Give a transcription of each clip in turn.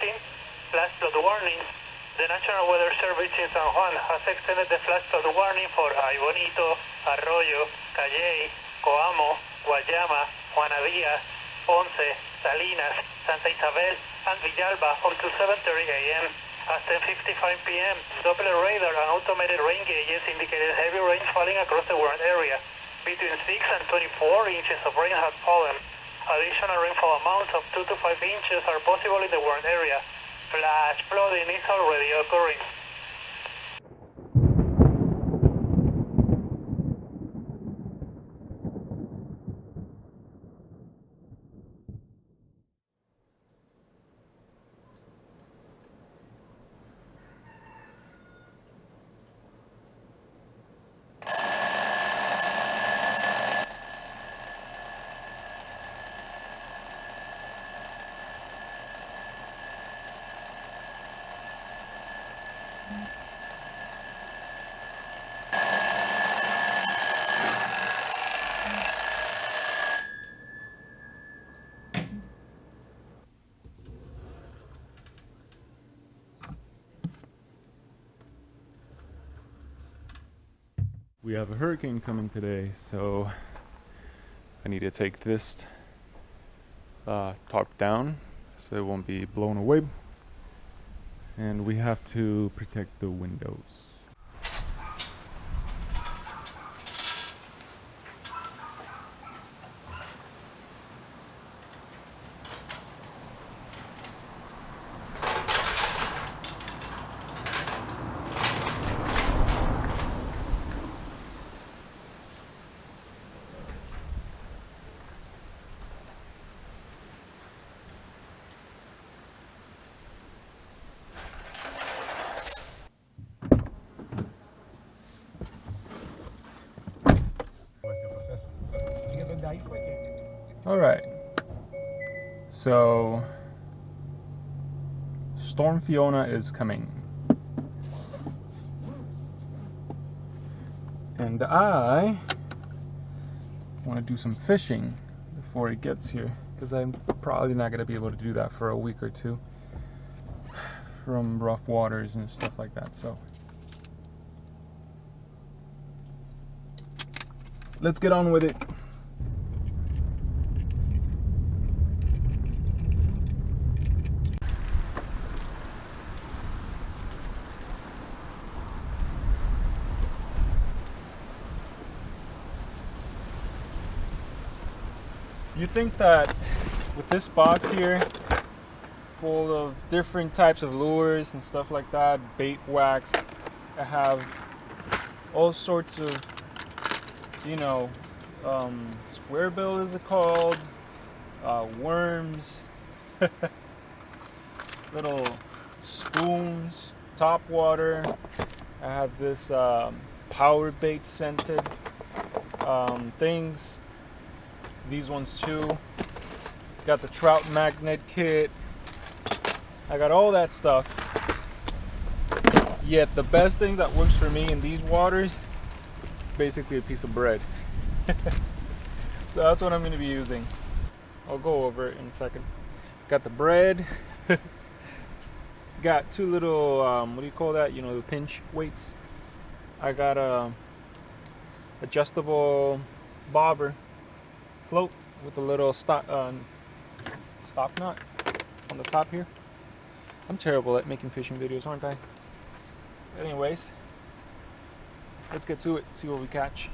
13, flash flood warning. The National Weather Service in San Juan has extended the flash flood warning for Ay Bonito, Arroyo, Calley, Coamo, Guayama, Juana Díaz, Ponce, Salinas, Santa Isabel, and Villalba until 7:30 a.m. At 10:55 p.m., Doppler radar and automated rain gauges indicated heavy rain falling across the warned area. Between 6 and 24 inches of rain had fallen. Additional rainfall amounts of 2 to 5 inches are possible in the warned area. Flash flooding is already occurring. We have a hurricane coming today, so I need to take this tarp down so it won't be blown away, and we have to protect the windows. Alright, so Storm Fiona is coming, and I want to do some fishing before it gets here, because I'm probably not going to be able to do that for a week or two from rough waters and stuff like that. So let's get on with it. You think that with this box here full of different types of lures and stuff like that, bait wax, I have all sorts of, you know, square bill is it called, worms, little spoons, top water. I have this power bait scented things. These ones too. Got the trout magnet kit. I got all that stuff. Yet the best thing that works for me in these waters is basically a piece of bread. So that's what I'm going to be using. I'll go over it in a second. Got the bread. Got two little, what do you call that? You know, the pinch weights. I got a adjustable bobber float with a little stop knot on the top here. I'm terrible at making fishing videos, aren't I? Anyways, let's get to it, see what we catch.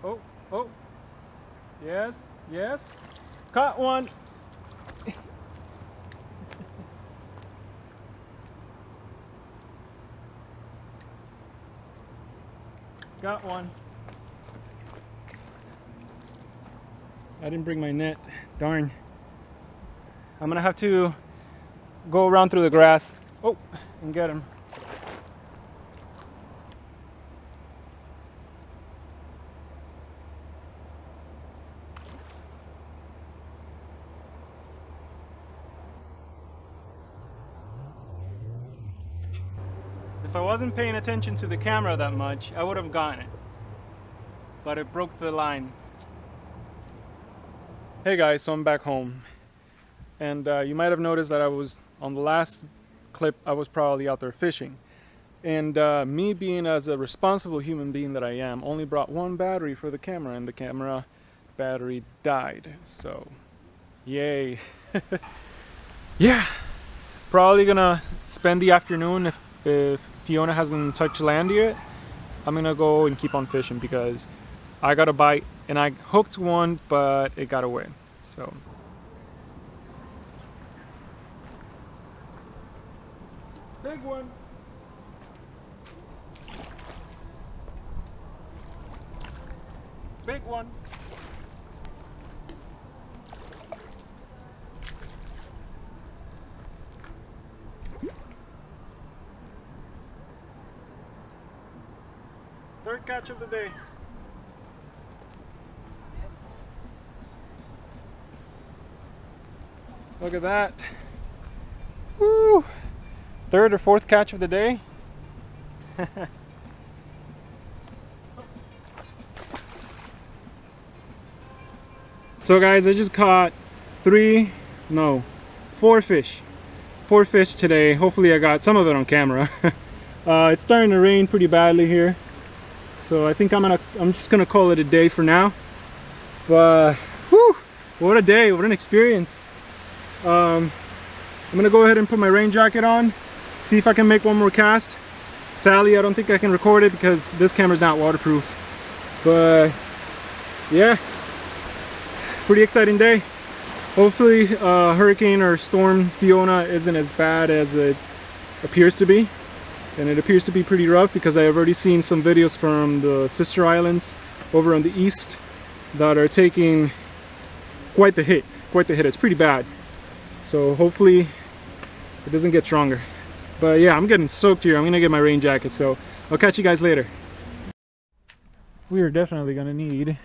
Oh, oh, yes, yes, caught one. Got one. I didn't bring my net, darn. I'm gonna have to go around through the grass, oh, and get him. if I wasn't paying attention to the camera that much, I would have gotten it. But it broke the line. Hey guys, so I'm back home. And you might have noticed that I was, on the last clip, I was probably out there fishing. And me being as a responsible human being that I am, only brought one battery for the camera, and the camera battery died. So, yay. Yeah, probably gonna spend the afternoon, if Fiona hasn't touched land yet, I'm gonna go and keep on fishing because I got a bite and I hooked one, but it got away. So big one. Big one. Third catch of the day. Look at that. Woo! Third or fourth catch of the day. So guys, I just caught four fish. 4 fish today. Hopefully I got some of it on camera. It's starting to rain pretty badly here. So I think I'm just gonna call it a day for now. But whew, what a day, what an experience. I'm gonna go ahead and put my rain jacket on, see if I can make one more cast. Sadly, I don't think I can record it because this camera's not waterproof. But yeah, pretty exciting day. Hopefully hurricane or storm Fiona isn't as bad as it appears to be. And it appears to be pretty rough because I have already seen some videos from the sister islands over on the east that are taking quite the hit. It's pretty bad. So hopefully it doesn't get stronger. But yeah, I'm getting soaked here. I'm gonna get my rain jacket, so I'll catch you guys later. We are definitely gonna need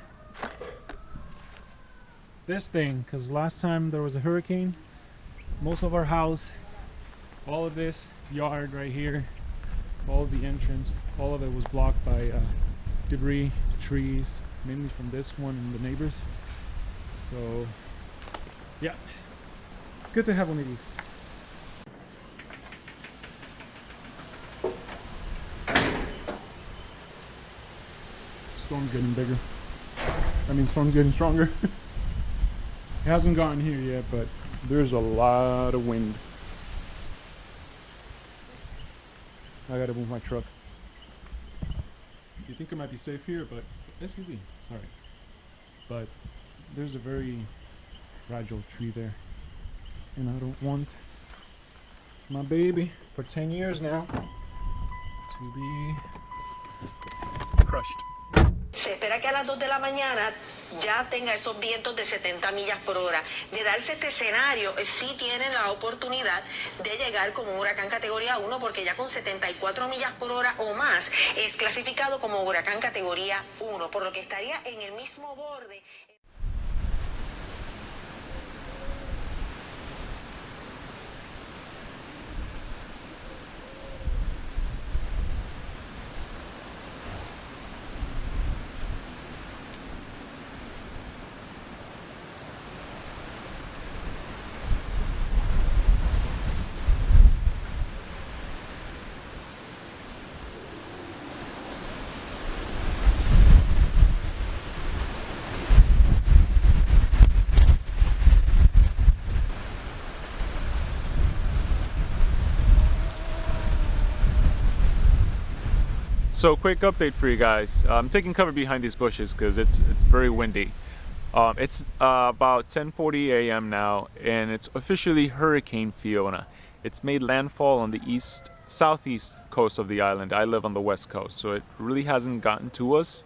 this thing because last time there was a hurricane, most of our house, all of this yard right here, all of the entrance, all of it was blocked by debris, trees, mainly from this one and the neighbors. So yeah, good to have one of these. Storm's getting bigger. I mean, storm's getting stronger. It hasn't gotten here yet, but there's a lot of wind. I gotta move my truck. You think it might be safe here, but SUV, it's alright. But there's a very fragile tree there. And I don't want my baby for 10 years now to be crushed. Se espera que a las 2 de la mañana ya tenga esos vientos de 70 millas por hora. De darse este escenario, sí tienen la oportunidad de llegar como un huracán categoría 1 porque ya con 74 millas por hora o más es clasificado como huracán categoría 1, por lo que estaría en el mismo borde. So quick update for you guys. I'm taking cover behind these bushes because it's very windy. It's about 10:40 a.m. now, and it's officially Hurricane Fiona. It's made landfall on the southeast coast of the island. I live on the west coast, so it really hasn't gotten to us.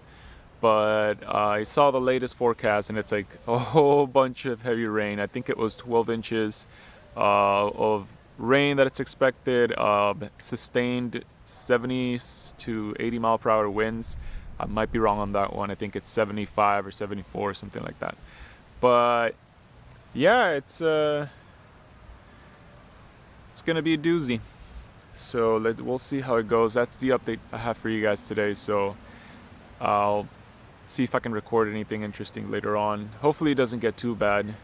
But I saw the latest forecast, and it's like a whole bunch of heavy rain. I think it was 12 inches of rain that it's expected, sustained 70 to 80 mile per hour winds. I might be wrong on that one. I think it's 75 or 74 or something like that. But yeah, it's gonna be a doozy. So we'll see how it goes. That's the update I have for you guys today. So I'll see if I can record anything interesting later on. Hopefully it doesn't get too bad.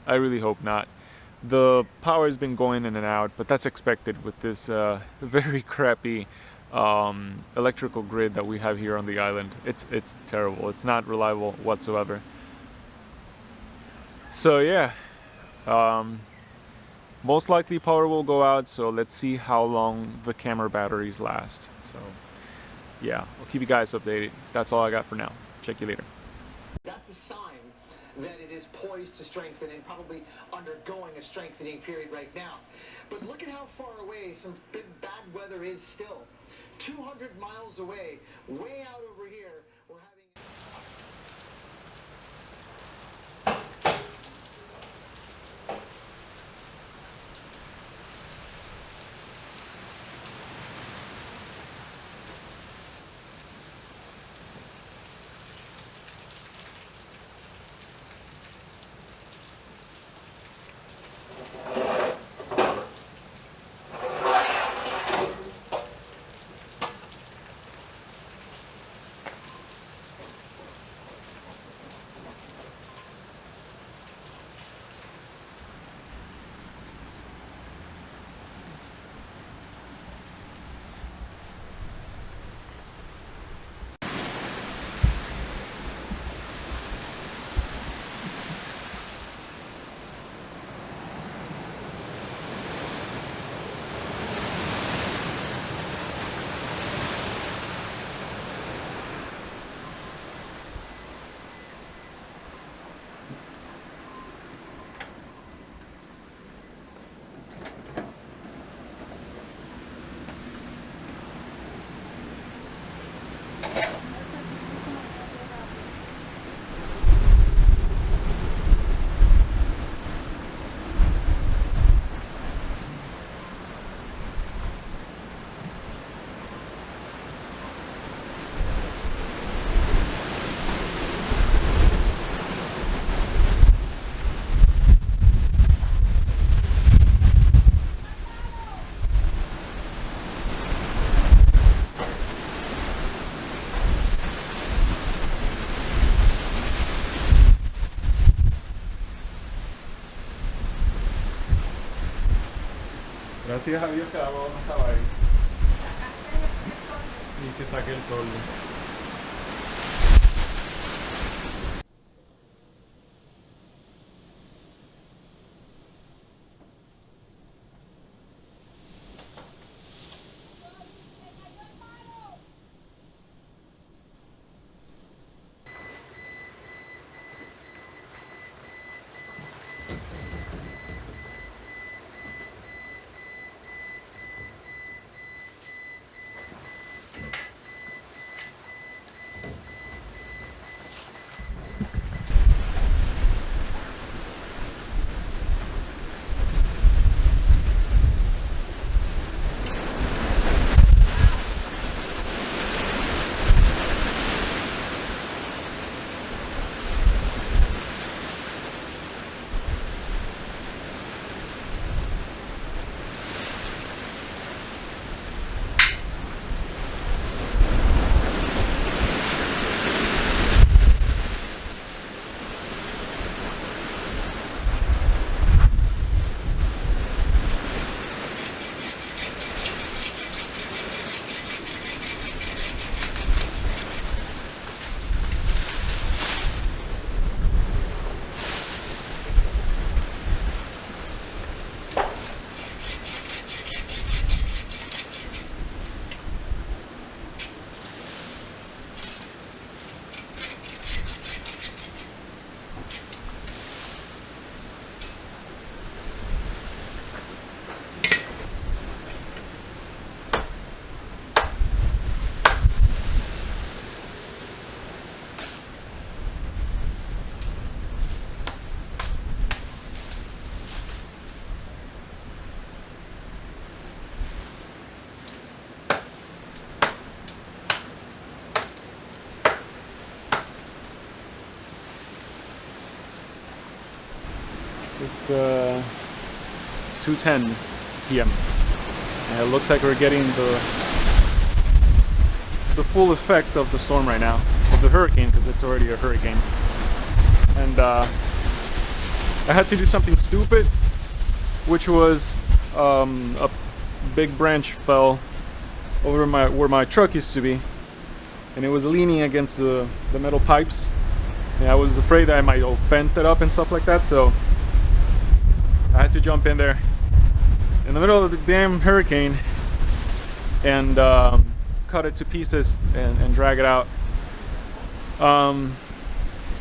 I really hope not. The power has been going in and out, but that's expected with this very crappy electrical grid that we have here on the island. It's terrible. It's not reliable whatsoever. So yeah, most likely power will go out, so let's see how long the camera batteries last. So yeah, I'll keep you guys updated. That's all I got for now. Check you later. That's a sign that it is poised to strengthen and probably undergoing a strengthening period right now. But look at how far away some big bad weather is still. 200 miles away, way out over here, we're having... Gracias a Dios que la agua no estaba ahí. Y que saqué el toldo. It's 2:10 p.m. And it looks like we're getting the full effect of the storm right now, of the hurricane, because it's already a hurricane. And I had to do something stupid, which was a big branch fell over where my truck used to be, and it was leaning against the metal pipes, and I was afraid that I might bent it up and stuff like that, so I had to jump in there in the middle of the damn hurricane and cut it to pieces and drag it out.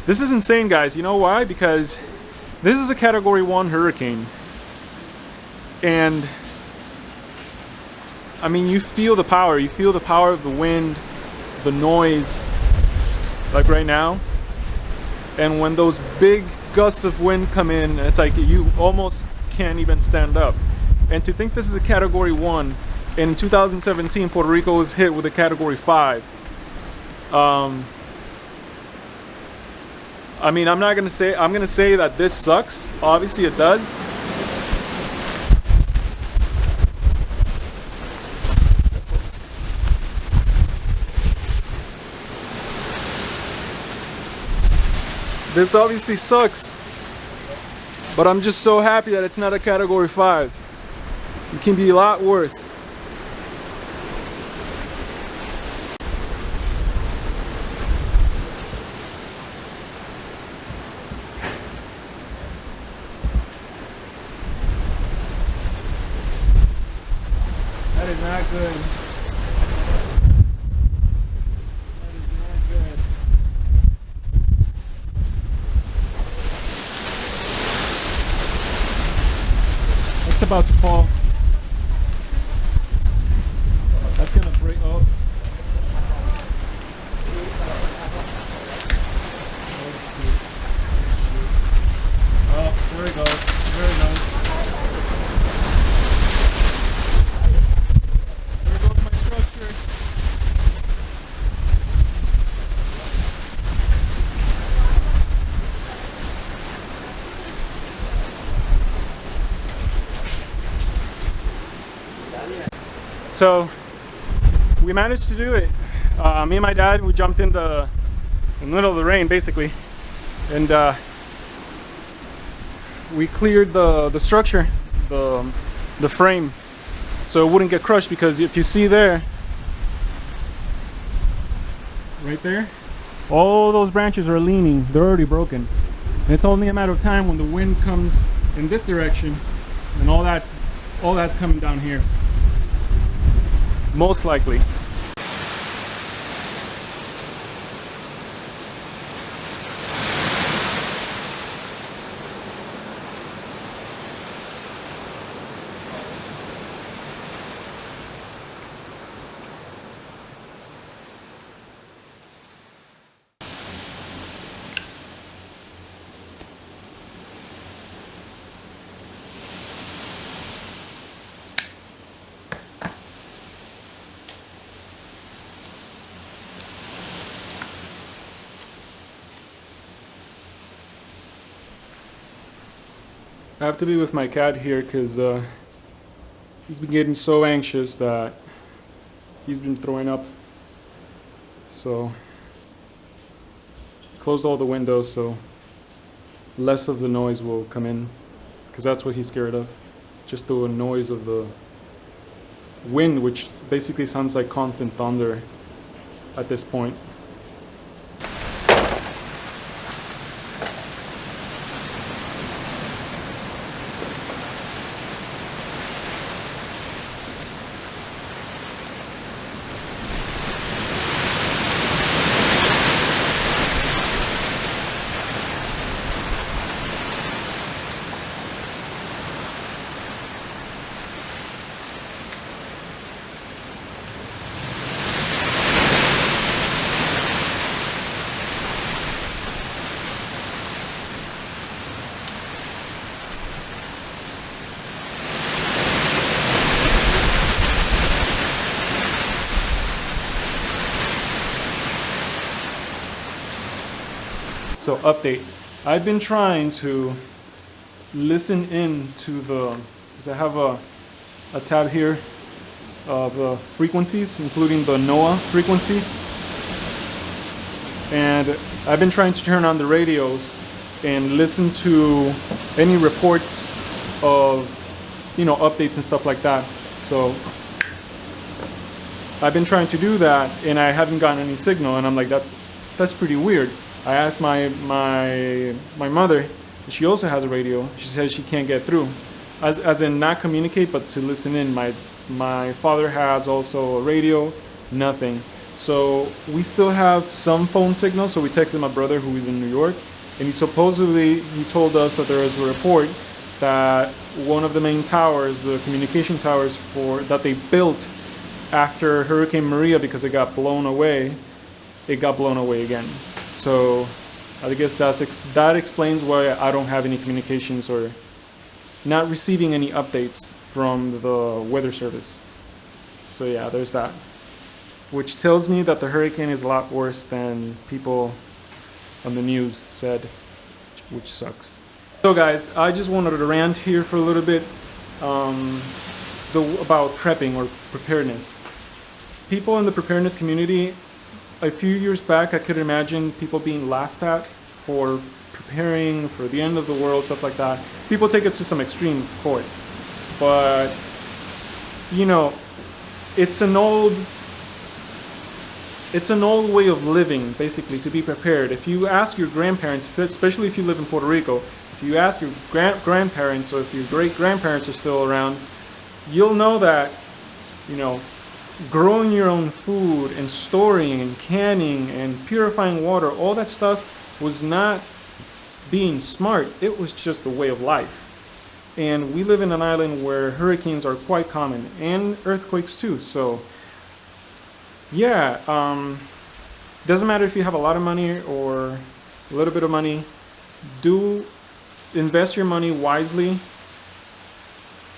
This is insane, guys. You know why? Because this is a Category 1 hurricane, and I mean, you feel the power. You feel the power of the wind, the noise, like right now. And when those big gusts of wind come in, it's like you almost can't even stand up. And to think this is a Category 1, in 2017, Puerto Rico was hit with a Category 5. I mean, I'm gonna say that this sucks. Obviously it does. This obviously sucks, but I'm just so happy that it's not a Category 5. It can be a lot worse. That is not good. It's about to fall. That's gonna break. Oh. Let's see. Oh, there it goes. There it goes. There goes my structure. So we managed to do it. Me and my dad, we jumped in the middle of the rain basically, and we cleared the structure, the frame, so it wouldn't get crushed, because if you see there, right there, all those branches are leaning, they're already broken. And it's only a matter of time when the wind comes in this direction and all that's coming down here. Most likely. I have to be with my cat here because he's been getting so anxious that he's been throwing up. So closed all the windows so less of the noise will come in, because that's what he's scared of. Just the noise of the wind, which basically sounds like constant thunder at this point. So update, I've been trying to listen in to because I have a tab here of frequencies, including the NOAA frequencies. And I've been trying to turn on the radios and listen to any reports of, updates and stuff like that. So I've been trying to do that, and I haven't gotten any signal, and I'm like, that's pretty weird. I asked my mother, she also has a radio. She says she can't get through, as in not communicate, but to listen in. My father has also a radio, nothing. So we still have some phone signal. So we texted my brother, who is in New York, and he told us that there is a report that one of the main towers, the communication towers that they built after Hurricane Maria, because it got blown away again. So I guess that explains why I don't have any communications or not receiving any updates from the weather service. So yeah, there's that, which tells me that the hurricane is a lot worse than people on the news said, which sucks. So guys, I just wanted to rant here for a little bit about prepping or preparedness. People in the preparedness community, a few years back, I could imagine people being laughed at for preparing for the end of the world, stuff like that. People take it to some extreme, of course, but it's an old way of living, basically, to be prepared. If you ask your grandparents, especially if you live in Puerto Rico, if you ask your grandparents, or if your great-grandparents are still around, you'll know that, growing your own food and storing and canning and purifying water, all that stuff was not being smart. It was just a way of life. And we live in an island where hurricanes are quite common, and earthquakes too. So yeah, doesn't matter if you have a lot of money or a little bit of money. Do invest your money wisely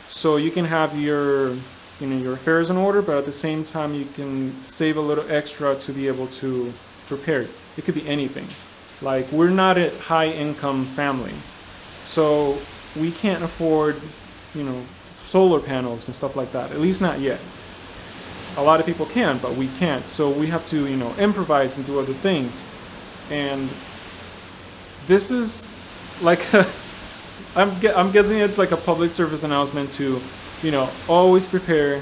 so you can have your affairs in order, but at the same time you can save a little extra to be able to prepare. It could be anything. Like, we're not a high income family, so we can't afford solar panels and stuff like that, at least not yet. A lot of people can, but we can't, so we have to improvise and do other things. And this is like I'm guessing it's like a public service announcement to always prepare,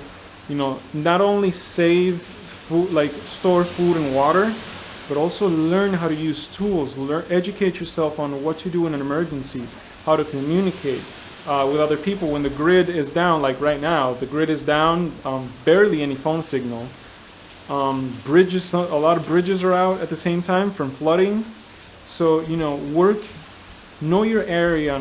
not only save food, like store food and water, but also learn how to use tools, educate yourself on what to do in emergencies, how to communicate with other people when the grid is down. Like right now, the grid is down, barely any phone signal. Bridges, a lot of bridges are out at the same time from flooding. So, know your area,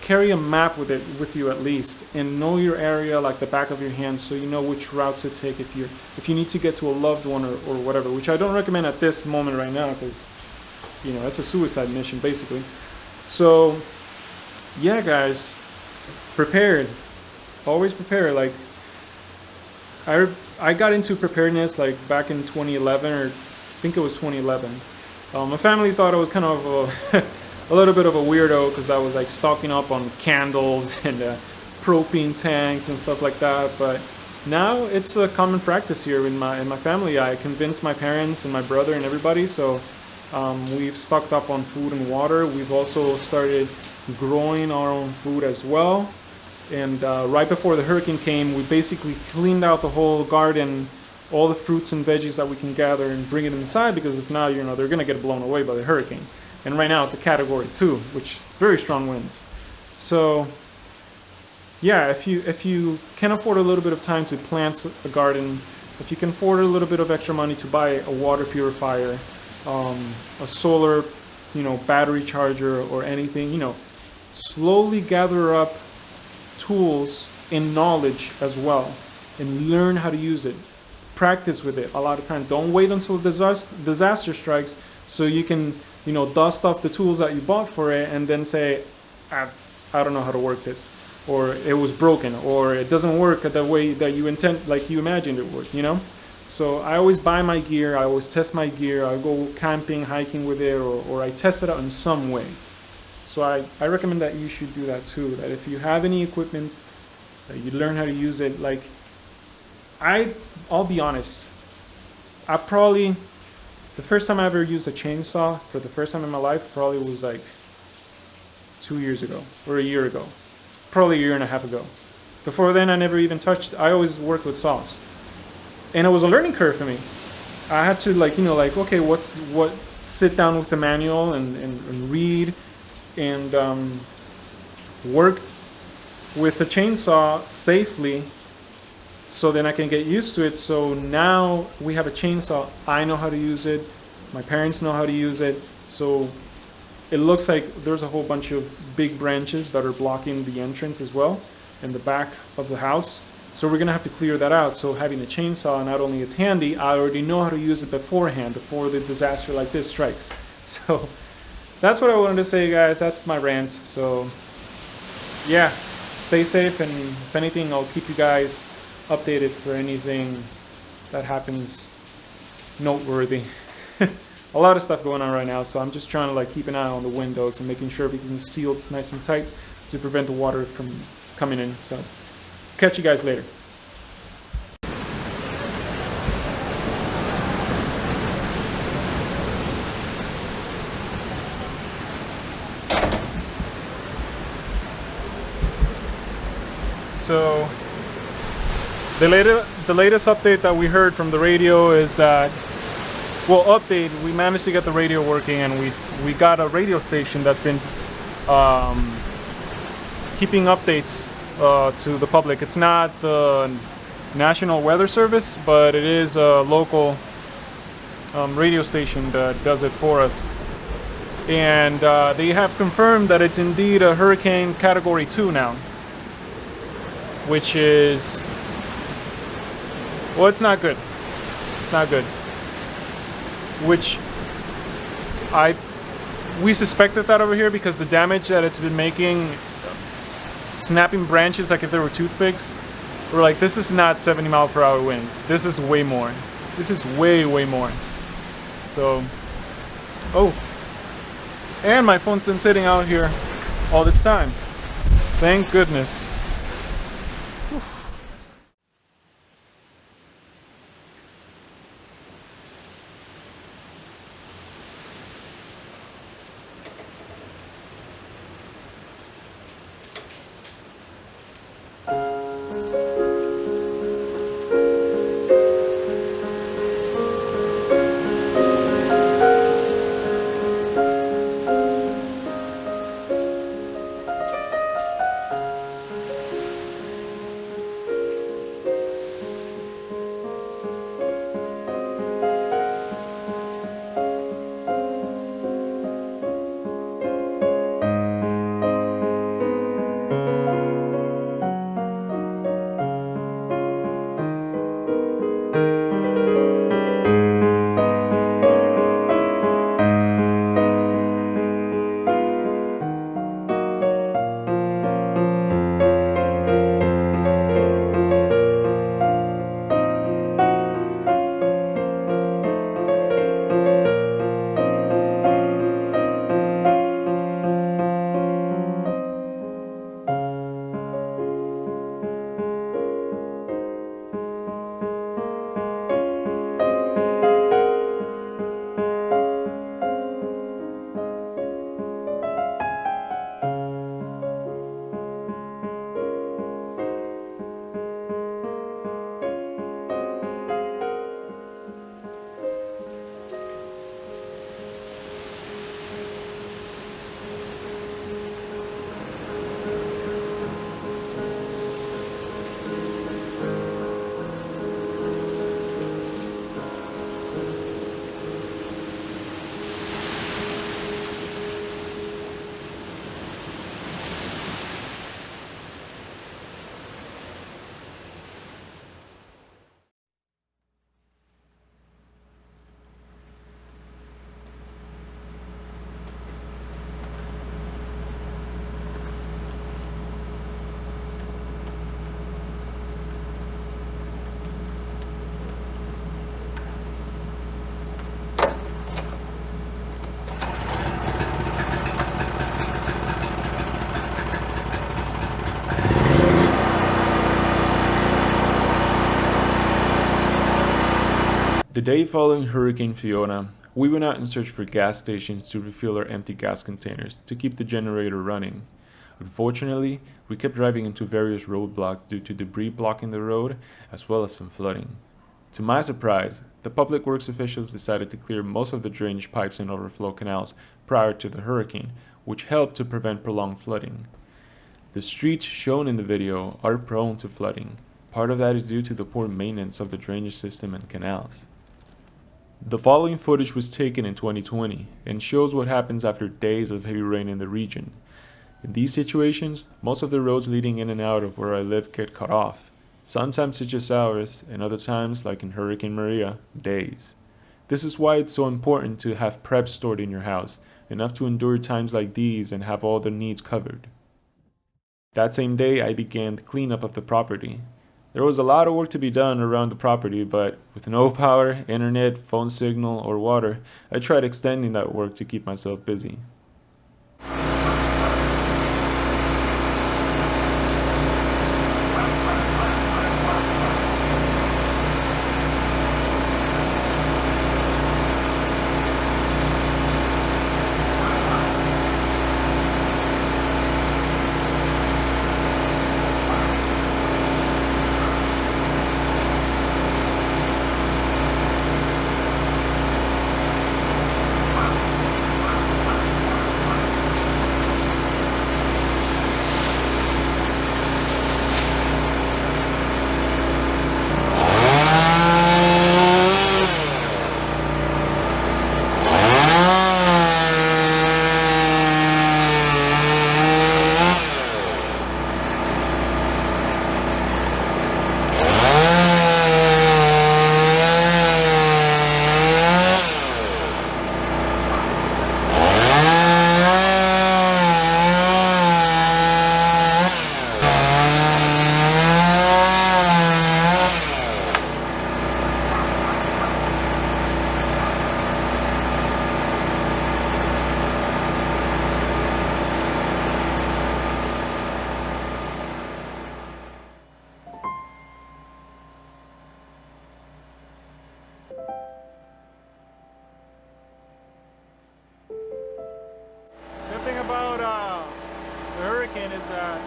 carry a map with you at least, and know your area like the back of your hand, so you know which routes to take if you need to get to a loved one or whatever, which I don't recommend at this moment right now, because it's a suicide mission basically. So yeah guys, prepared, always prepare. Like I got into preparedness like back in 2011, or I think it was 2011. My family thought I was kind of a little bit of a weirdo, because I was like stocking up on candles and propane tanks and stuff like that. But now it's a common practice here in my family. I convinced my parents and my brother and everybody, so we've stocked up on food and water. We've also started growing our own food as well. And right before the hurricane came, we basically cleaned out the whole garden, all the fruits and veggies that we can gather, and bring it inside, because if not, they're gonna get blown away by the hurricane. And right now it's a Category 2, which is very strong winds. So yeah, if you can afford a little bit of time to plant a garden, if you can afford a little bit of extra money to buy a water purifier, a solar, battery charger or anything, slowly gather up tools and knowledge as well, and learn how to use it. Practice with it a lot of time. Don't wait until disaster strikes so you can dust off the tools that you bought for it and then say, I don't know how to work this, or it was broken, or it doesn't work the way that you imagined it would, So I always buy my gear, I always test my gear, I go camping, hiking with it, or I test it out in some way. So I recommend that you should do that too, that if you have any equipment, that you learn how to use it. Like, I'll be honest. The first time I ever used a chainsaw for the first time in my life probably was like 2 years ago or a year ago, probably a year and a half ago. Before then, I never even touched. I always worked with saws, and it was a learning curve for me. I had to okay, sit down with the manual and read and work with the chainsaw safely, so then I can get used to it. So now we have a chainsaw. I know how to use it. My parents know how to use it. So it looks like there's a whole bunch of big branches that are blocking the entrance as well in the back of the house. So we're gonna have to clear that out. So having a chainsaw, not only it's handy, I already know how to use it beforehand, before the disaster like this strikes. So that's what I wanted to say, guys. That's my rant. So yeah, stay safe, and if anything, I'll keep you guys updated for anything that happens noteworthy. A lot of stuff going on right now, so I'm just trying to keep an eye on the windows and making sure everything's sealed nice and tight to prevent the water from coming in. So catch you guys later. So the latest update that we heard from the radio is that, we managed to get the radio working, and we got a radio station that's been keeping updates to the public. It's not the National Weather Service, but it is a local radio station that does it for us. And they have confirmed that it's indeed a Hurricane Category 2 now, which is, it's not good. It's not good. Which we suspected that over here because the damage that it's been making, snapping branches like if they were toothpicks, we're like, this is not 70-mile-per-hour winds. This is way more. This is way, way more. So, and my phone's been sitting out here all this time. Thank goodness. The day following Hurricane Fiona, we went out in search for gas stations to refill our empty gas containers to keep the generator running. Unfortunately, we kept driving into various roadblocks due to debris blocking the road, as well as some flooding. To my surprise, the public works officials decided to clear most of the drainage pipes and overflow canals prior to the hurricane, which helped to prevent prolonged flooding. The streets shown in the video are prone to flooding. Part of that is due to the poor maintenance of the drainage system and canals. The following footage was taken in 2020 and shows what happens after days of heavy rain in the region. In these situations, most of the roads leading in and out of where I live get cut off. Sometimes it's just hours, and other times, like in Hurricane Maria, days. This is why it's so important to have prep stored in your house, enough to endure times like these and have all the needs covered. That same day, I began the cleanup of the property. There was a lot of work to be done around the property, but with no power, internet, phone signal, or water, I tried extending that work to keep myself busy. The thing about the hurricane is that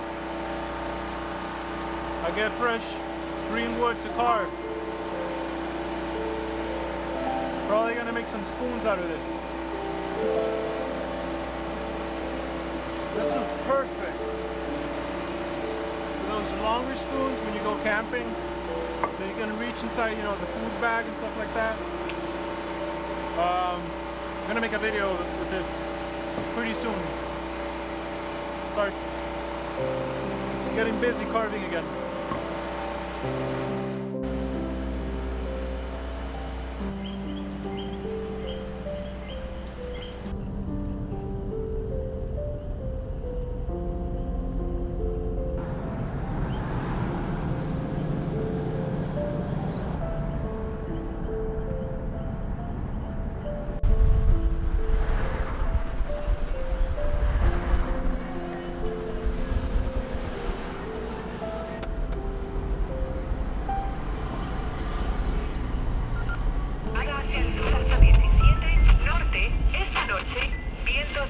I get fresh green wood to carve. Probably gonna make some spoons out of this. This is perfect for those longer spoons when you go camping, so you can reach inside, the food bag and stuff like that. I'm gonna make a video with this pretty soon. Start getting busy carving again.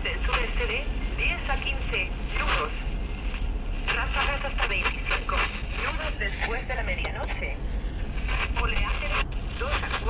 del sureste de 10 a 15 nudos. Ráfagas hasta 25 nudos después de la medianoche. Oleaje de 2 a